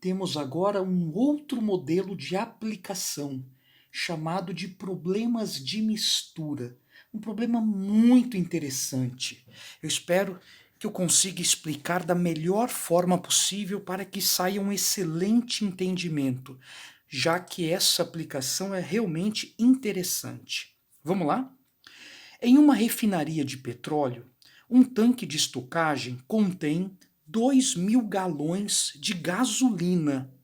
Temos agora um outro modelo de aplicação, chamado de problemas de mistura. Um problema muito interessante. Eu espero que eu consiga explicar da melhor forma possível para que saia um excelente entendimento, já que essa aplicação é realmente interessante. Vamos lá? Em uma refinaria de petróleo, um tanque de estocagem contém 2.000 galões de gasolina.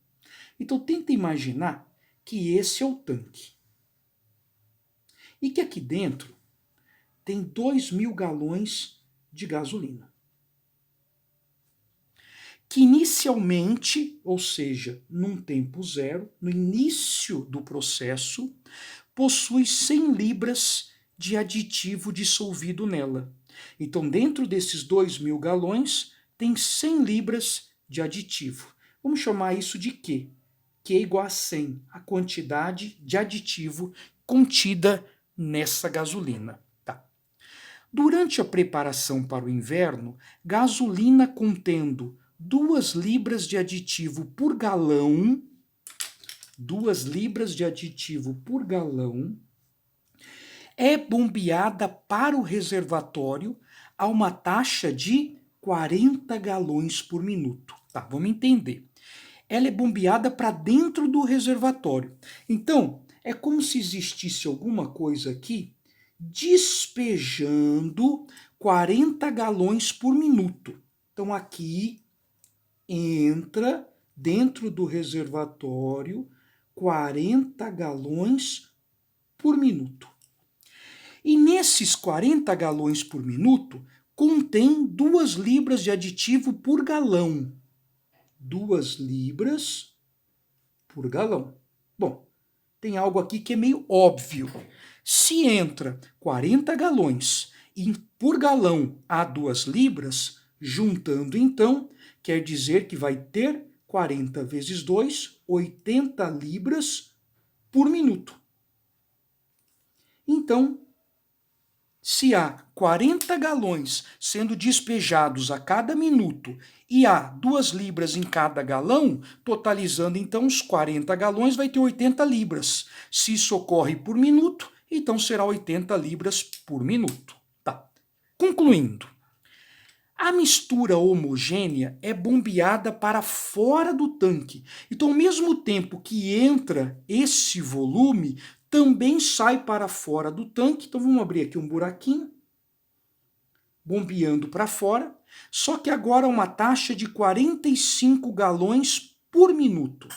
Então tenta imaginar que esse é o tanque. E que aqui dentro tem 2.000 galões de gasolina. Que inicialmente, ou seja, num tempo zero, no início do processo, possui 100 libras de aditivo dissolvido nela. Então, dentro desses 2.000 galões, tem 100 libras de aditivo. Vamos chamar isso de Q. Q é igual a 100, a quantidade de aditivo contida nessa gasolina. Tá. Durante a preparação para o inverno, gasolina contendo 2 libras de aditivo por galão, 2 libras de aditivo por galão, é bombeada para o reservatório a uma taxa de 40 galões por minuto. Tá, vamos entender. Ela é bombeada para dentro do reservatório. Então, é como se existisse alguma coisa aqui despejando 40 galões por minuto. Então, aqui entra dentro do reservatório 40 galões por minuto. E nesses 40 galões por minuto, contém 2 libras de aditivo por galão. 2 libras por galão. Bom, tem algo aqui que é meio óbvio. Se entra 40 galões e por galão há 2 libras, juntando então, quer dizer que vai ter 40 vezes 2, 80 libras por minuto. Então, se há 40 galões sendo despejados a cada minuto e há 2 libras em cada galão, totalizando então os 40 galões, vai ter 80 libras. Se isso ocorre por minuto, então será 80 libras por minuto. Tá. Concluindo, a mistura homogênea é bombeada para fora do tanque. Então, ao mesmo tempo que entra esse volume, também sai para fora do tanque. Então vamos abrir aqui um buraquinho, bombeando para fora, só que agora uma taxa de 45 galões por minuto.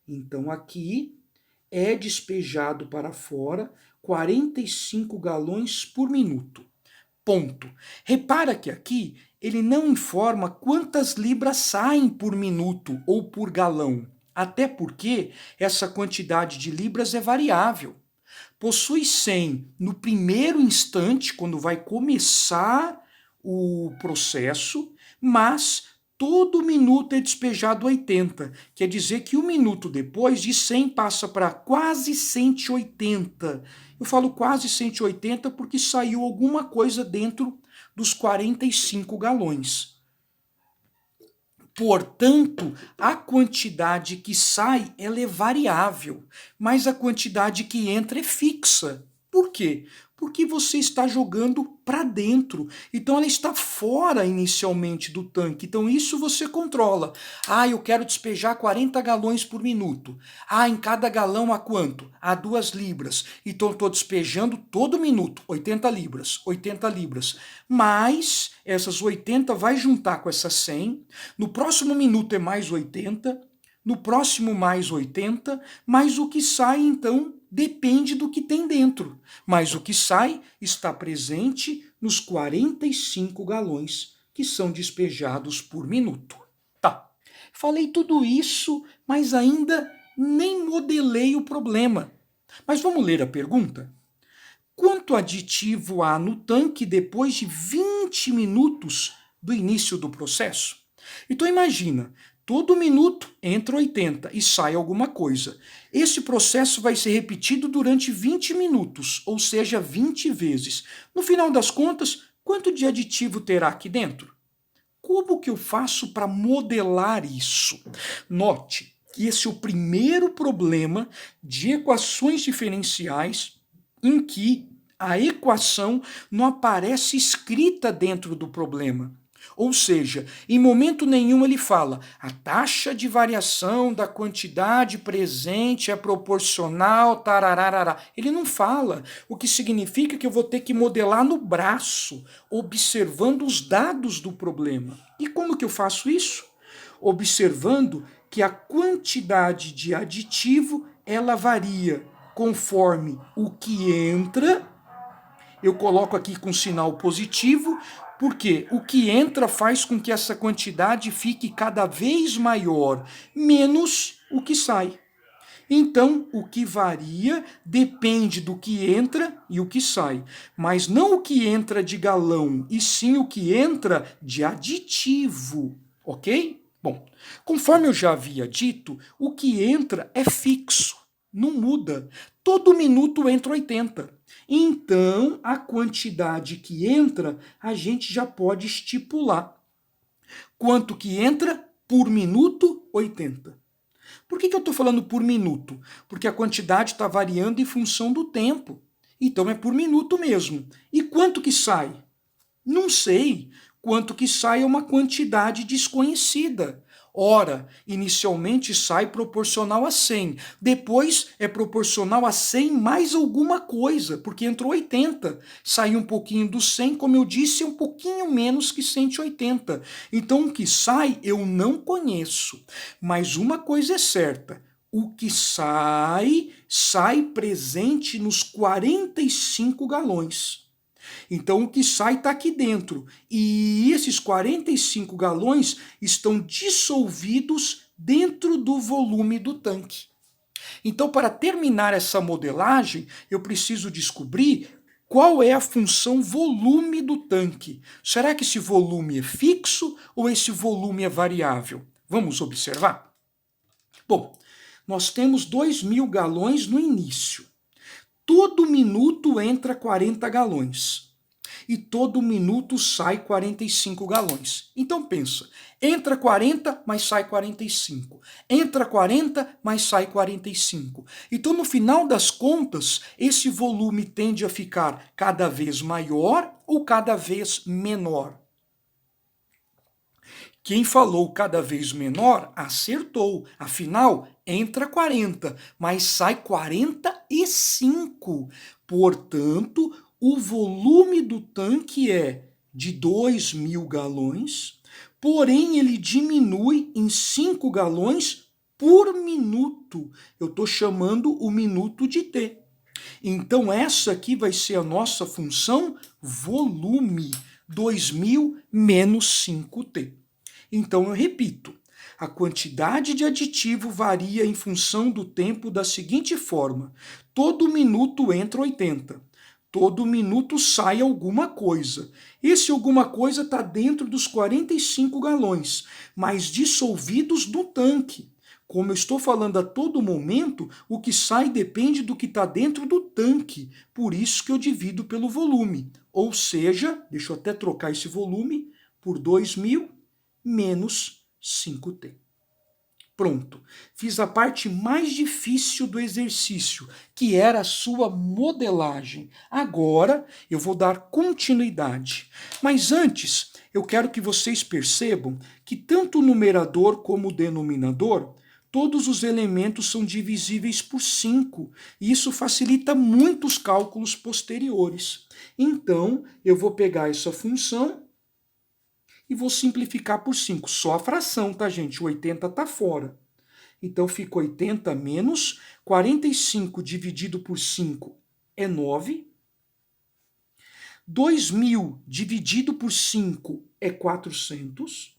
Então aqui é despejado para fora 45 galões por minuto. Ponto. Repara que aqui ele não informa quantas libras saem por minuto ou por galão. Até porque essa quantidade de libras é variável. Possui 100 no primeiro instante, quando vai começar o processo, mas todo minuto é despejado 80. Quer dizer que 1 minuto depois, de 100 passa para quase 180. Eu falo quase 180 porque saiu alguma coisa dentro dos 45 galões. Portanto, a quantidade que sai ela é variável, mas a quantidade que entra é fixa. Por quê? Porque você está jogando para dentro. Então ela está fora inicialmente do tanque. Então isso você controla. Ah, eu quero despejar 40 galões por minuto. Ah, em cada galão há quanto? Há 2 libras. Então eu estou despejando todo minuto 80 libras, 80 libras. Mas essas 80 vai juntar com essas 100. No próximo minuto é mais 80. No próximo mais 80. Mas o que sai então depende do que tem dentro, mas o que sai está presente nos 45 galões que são despejados por minuto. Tá, falei tudo isso, mas ainda nem modelei o problema. Mas vamos ler a pergunta? Quanto aditivo há no tanque depois de 20 minutos do início do processo? Então imagina, todo minuto entra 80 e sai alguma coisa. Esse processo vai ser repetido durante 20 minutos, ou seja, 20 vezes. No final das contas, quanto de aditivo terá aqui dentro? como que eu faço para modelar isso? Note que esse é o primeiro problema de equações diferenciais em que a equação não aparece escrita dentro do problema. Ou seja, em momento nenhum ele fala a taxa de variação da quantidade presente é proporcional, tarararará. Ele não fala, o que significa que eu vou ter que modelar no braço, observando os dados do problema. E como que eu faço isso? Observando que a quantidade de aditivo ela varia conforme o que entra. Eu coloco aqui com sinal positivo, porque o que entra faz com que essa quantidade fique cada vez maior, menos o que sai. Então, o que varia depende do que entra e o que sai, mas não o que entra de galão, e sim o que entra de aditivo, ok? Bom, conforme eu já havia dito, o que entra é fixo, não muda. Todo minuto entra 80. Então, a quantidade que entra, a gente já pode estipular. Quanto que entra por minuto? 80. Por que eu estou falando por minuto? Porque a quantidade está variando em função do tempo. Então é por minuto mesmo. E quanto que sai? Não sei. Quanto que sai é uma quantidade desconhecida. Ora, inicialmente sai proporcional a 100, depois é proporcional a 100 mais alguma coisa, porque entrou 80. Saiu um pouquinho do 100, como eu disse, é um pouquinho menos que 180. Então o que sai eu não conheço. Mas uma coisa é certa, o que sai, sai presente nos 45 galões. Então o que sai está aqui dentro. E esses 45 galões estão dissolvidos dentro do volume do tanque. Então, para terminar essa modelagem, eu preciso descobrir qual é a função volume do tanque. Será que esse volume é fixo ou esse volume é variável? Vamos observar? Bom, nós temos 2.000 galões no início. Todo minuto entra 40 galões. E todo minuto sai 45 galões. Então pensa, entra 40, mas sai 45. Entra 40, mas sai 45. Então no final das contas, esse volume tende a ficar cada vez maior ou cada vez menor. Quem falou cada vez menor acertou. Afinal, entra 40, mas sai 45. Portanto, o volume do tanque é de 2.000 galões, porém ele diminui em 5 galões por minuto. Eu estou chamando o minuto de T. Então essa aqui vai ser a nossa função volume, 2.000 menos 5T. Então eu repito, a quantidade de aditivo varia em função do tempo da seguinte forma: todo minuto entra 80. Todo minuto sai alguma coisa. Esse alguma coisa está dentro dos 45 galões, mas dissolvidos no tanque. Como eu estou falando a todo momento, o que sai depende do que está dentro do tanque. Por isso que eu divido pelo volume. Ou seja, deixa eu até trocar esse volume por 2.000 menos 5T. Pronto, fiz a parte mais difícil do exercício, que era a sua modelagem. Agora eu vou dar continuidade. Mas antes, eu quero que vocês percebam que tanto o numerador como o denominador, todos os elementos são divisíveis por 5, e isso facilita muito os cálculos posteriores. Então, eu vou pegar essa função e vou simplificar por 5. Só a fração, tá, gente? O 80 está fora. Então, fica 80 menos 45 dividido por 5 é 9. 2.000 dividido por 5 é 400.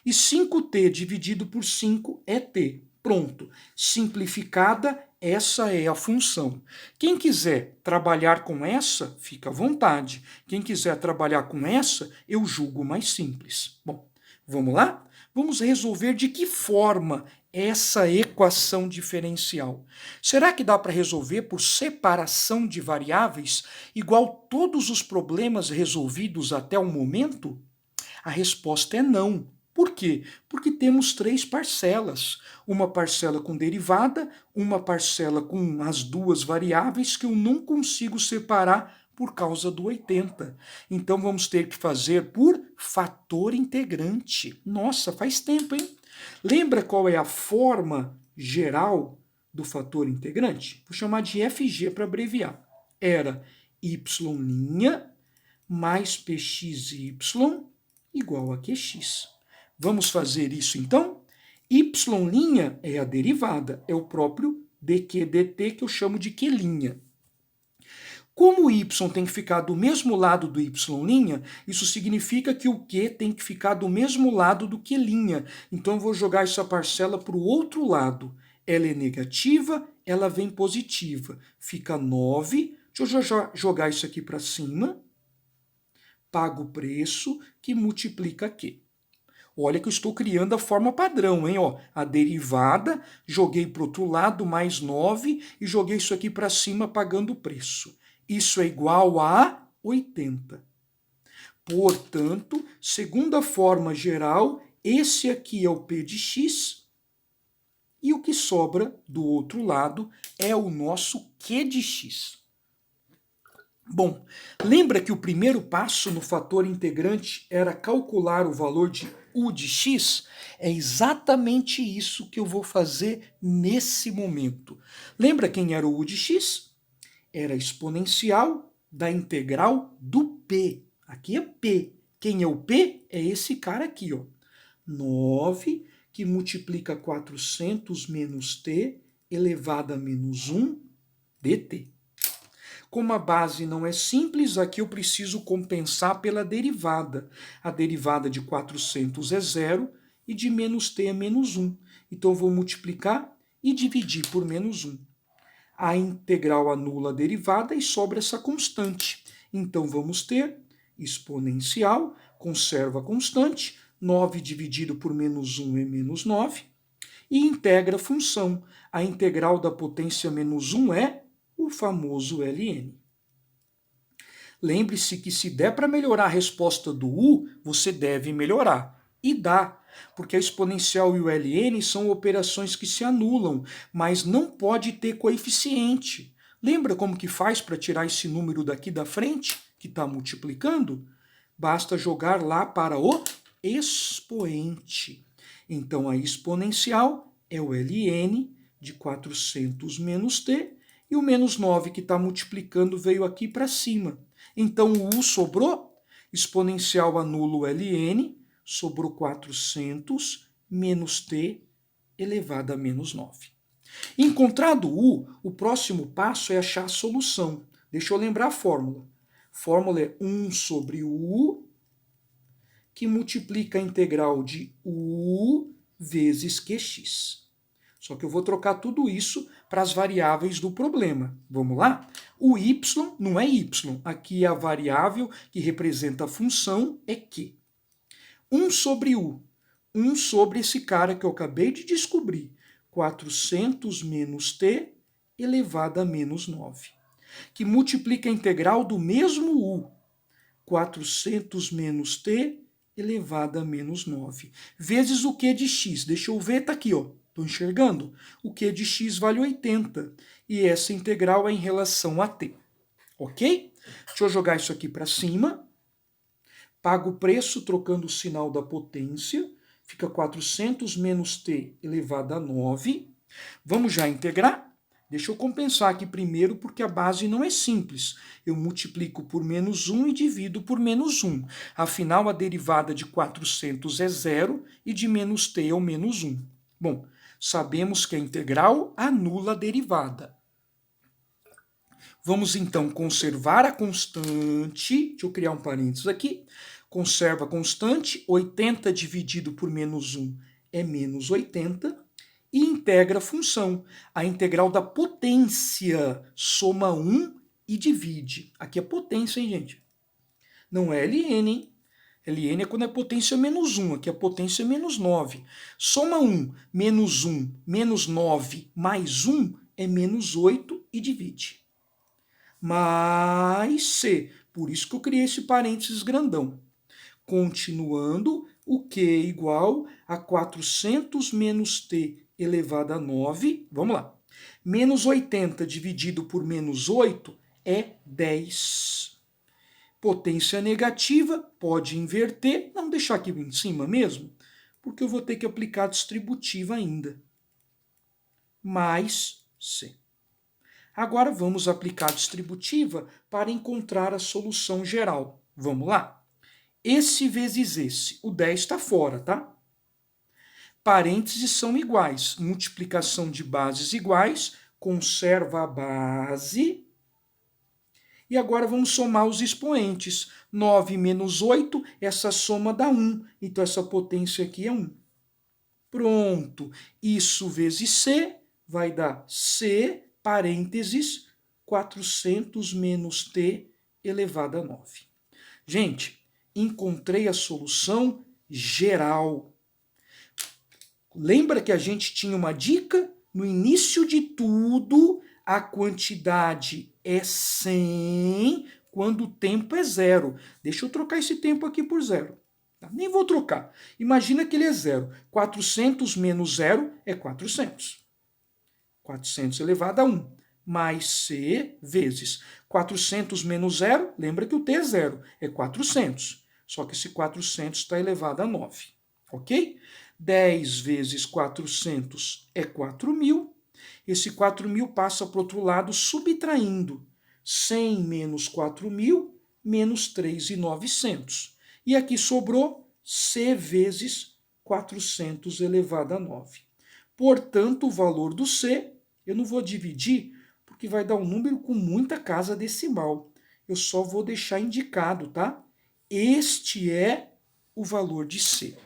E 5T dividido por 5 é T. Pronto. Simplificada, essa é a função. Quem quiser trabalhar com essa, fica à vontade. Quem quiser trabalhar com essa, eu julgo mais simples. Bom, vamos lá? Vamos resolver de que forma essa equação diferencial. Será que dá para resolver por separação de variáveis, igual todos os problemas resolvidos até o momento? A resposta é não. Por quê? Porque temos 3 parcelas. Uma parcela com derivada, uma parcela com as duas variáveis que eu não consigo separar por causa do 80. Então vamos ter que fazer por fator integrante. Nossa, faz tempo, hein? Lembra qual é a forma geral do fator integrante? Vou chamar de FG para abreviar. Era y' mais pxy igual a qx. Vamos fazer isso então? Y' é a derivada, é o próprio dq dt que eu chamo de q'. Como o y tem que ficar do mesmo lado do y', isso significa que o q tem que ficar do mesmo lado do q'. Então eu vou jogar essa parcela para o outro lado. Ela é negativa, ela vem positiva. Fica 9. Deixa eu jogar isso aqui para cima. Pago o preço que multiplica q. Olha que eu estou criando a forma padrão, hein? Ó, a derivada, joguei para o outro lado, mais 9, e joguei isso aqui para cima, pagando o preço. Isso é igual a 80. Portanto, segundo a forma geral, esse aqui é o p de x, e o que sobra do outro lado é o nosso q de x. Bom, lembra que o primeiro passo no fator integrante era calcular o valor de u de x? É exatamente isso que eu vou fazer nesse momento. Lembra quem era o u de x? Era a exponencial da integral do p. Aqui é p. Quem é o p? É esse cara aqui, ó. 9, que multiplica 400 menos t elevado a menos 1 dt. Como a base não é simples, aqui eu preciso compensar pela derivada. A derivada de 400 é 0 e de menos t é menos 1. Então eu vou multiplicar e dividir por menos 1. A integral anula a derivada e sobra essa constante. Então vamos ter exponencial, conserva a constante, 9 dividido por menos 1 é menos 9, e integra a função. A integral da potência menos 1 é o famoso ln. Lembre-se que se der para melhorar a resposta do u, você deve melhorar. E dá, porque a exponencial e o ln são operações que se anulam, mas não pode ter coeficiente. Lembra como que faz para tirar esse número daqui da frente, que está multiplicando? Basta jogar lá para o expoente. Então a exponencial é o ln de 400 menos t, e o menos 9 que está multiplicando veio aqui para cima. Então o u sobrou, exponencial anula o ln, sobrou 400 menos t elevado a menos 9. Encontrado o próximo passo é achar a solução. Deixa eu lembrar a fórmula. A fórmula é 1 sobre u, que multiplica a integral de u vezes qx. Só que eu vou trocar tudo isso para as variáveis do problema. Vamos lá? O y não é y. Aqui a variável que representa a função é q. 1 sobre u. 1 sobre esse cara que eu acabei de descobrir. 400 menos t elevado a menos 9. Que multiplica a integral do mesmo u. 400 menos t elevado a menos 9. Vezes o q de x. Deixa eu ver, tá aqui, ó. Estou enxergando? O q de x vale 80. E essa integral é em relação a t. Ok? Deixa eu jogar isso aqui para cima. Pago o preço trocando o sinal da potência. Fica 400 menos t elevado a 9. Vamos já integrar? Deixa eu compensar aqui primeiro, porque a base não é simples. Eu multiplico por menos 1 e divido por menos 1. Afinal, a derivada de 400 é 0 e de menos t é o menos 1. Bom, sabemos que a integral anula a derivada. Vamos então conservar a constante. Deixa eu criar um parênteses aqui. Conserva a constante. 80 dividido por menos 1 é menos 80. E integra a função. A integral da potência soma 1 e divide. Aqui é potência, hein, gente? Não é ln, hein? ln é quando é potência menos 1. Aqui é potência menos 9. Soma 1, menos 9, mais 1 é menos 8 e divide. Mais c. Por isso que eu criei esse parênteses grandão. Continuando, o Q é igual a 400 menos T elevado a 9. Vamos lá. Menos 80 dividido por menos 8 é 10. Potência negativa, pode inverter. Não, deixar aqui em cima mesmo, porque eu vou ter que aplicar a distributiva ainda. Mais C. Agora vamos aplicar a distributiva para encontrar a solução geral. Vamos lá? Esse vezes esse. O 10 está fora, tá? Parênteses são iguais. Multiplicação de bases iguais. Conserva a base. E agora vamos somar os expoentes. 9 menos 8, essa soma dá 1. Então essa potência aqui é 1. Pronto. Isso vezes C vai dar C, parênteses, 400 menos T elevado a 9. Gente, encontrei a solução geral. Lembra que a gente tinha uma dica? No início de tudo, a quantidade é 100 quando o tempo é 0. Deixa eu trocar esse tempo aqui por 0. Nem vou trocar. Imagina que ele é 0. 400 menos 0 é 400. 400 elevado a 1. Mais C vezes 400 menos 0, lembra que o T é 0, é 400. Só que esse 400 está elevado a 9, ok? 10 vezes 400 é 4.000. Esse 4.000 passa para o outro lado subtraindo. 100 menos 4.000 menos 3.900. E aqui sobrou C vezes 400 elevado a 9. Portanto, o valor do C, eu não vou dividir, porque vai dar um número com muita casa decimal. Eu só vou deixar indicado, tá? Este é o valor de C.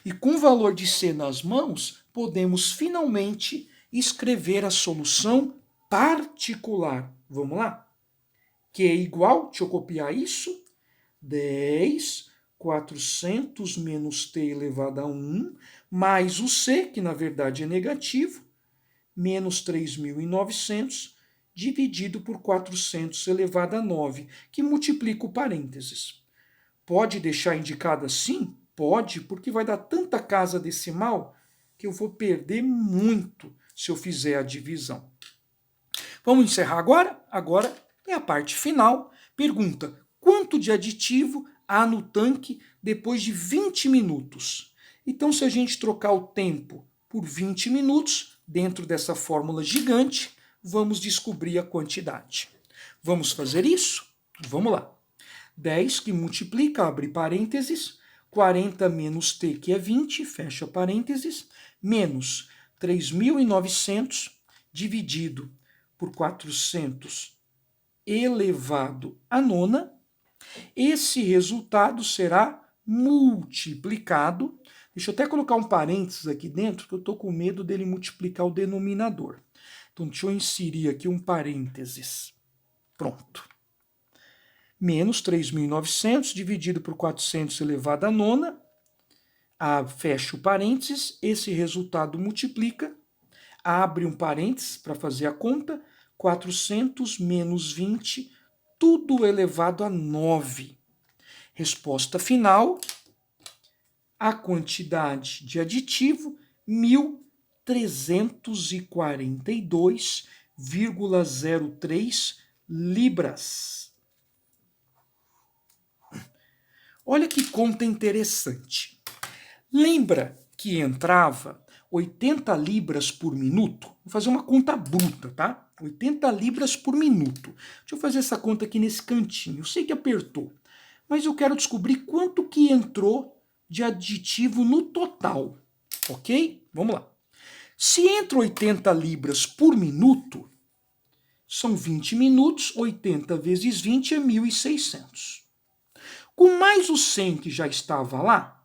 E com o valor de C nas mãos, podemos finalmente escrever a solução particular. Vamos lá? Que é igual, deixa eu copiar isso, 10, 400 menos T elevado a 1, mais o C, que na verdade é negativo, menos 3.900, dividido por 400 elevado a 9, que multiplica o parênteses. Pode deixar indicado assim? Pode, porque vai dar tanta casa decimal que eu vou perder muito se eu fizer a divisão. Vamos encerrar agora? Agora é a parte final. Pergunta: quanto de aditivo há no tanque depois de 20 minutos? Então, se a gente trocar o tempo por 20 minutos, dentro dessa fórmula gigante, vamos descobrir a quantidade. Vamos fazer isso? Vamos lá. 10 que multiplica, abre parênteses, 40 menos T, que é 20, fecha parênteses, menos 3.900 dividido por 400 elevado a nona. Esse resultado será multiplicado. Deixa eu até colocar um parênteses aqui dentro, que eu estou com medo dele multiplicar o denominador. Então, deixa eu inserir aqui um parênteses. Pronto. Menos 3.900 dividido por 400 elevado a nona. Fecha o parênteses, esse resultado multiplica. Abre um parênteses para fazer a conta. 400 menos 20, tudo elevado a 9. Resposta final, a quantidade de aditivo, 1.342,03 libras. Olha que conta interessante. Lembra que entrava 80 libras por minuto? Vou fazer uma conta bruta, tá? 80 libras por minuto. Deixa eu fazer essa conta aqui nesse cantinho. Eu sei que apertou, mas eu quero descobrir quanto que entrou de aditivo no total, ok? Vamos lá. Se entra 80 libras por minuto, são 20 minutos, 80 vezes 20 é 1.600. Com mais o 100 que já estava lá,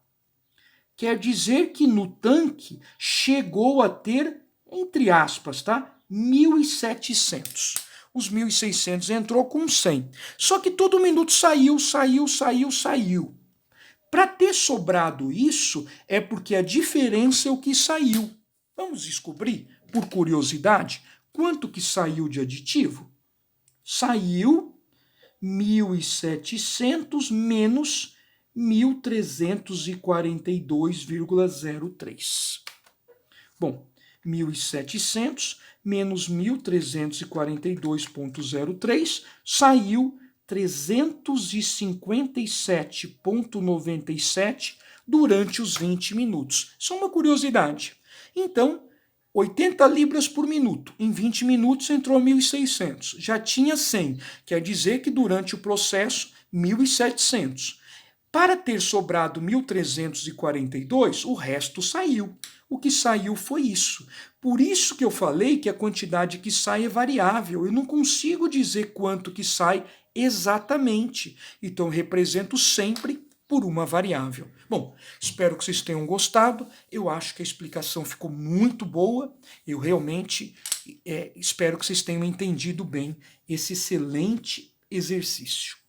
quer dizer que no tanque chegou a ter, entre aspas, tá? 1.700. Os 1.600 entrou com 100. Só que todo minuto saiu. Para ter sobrado isso, é porque a diferença é o que saiu. Vamos descobrir, por curiosidade, quanto que saiu de aditivo? Saiu 1.700 menos 1.342,03. Bom, 1.700 menos 1.342,03 saiu 357,97 durante os 20 minutos. Isso é uma curiosidade. Então, 80 libras por minuto. Em 20 minutos entrou 1.600. Já tinha 100. Quer dizer que durante o processo, 1.700. Para ter sobrado 1.342, o resto saiu. O que saiu foi isso. Por isso que eu falei que a quantidade que sai é variável. Eu não consigo dizer quanto que sai exatamente. Então, eu represento sempre por uma variável. Bom, espero que vocês tenham gostado. Eu acho que a explicação ficou muito boa. Eu realmente espero que vocês tenham entendido bem esse excelente exercício.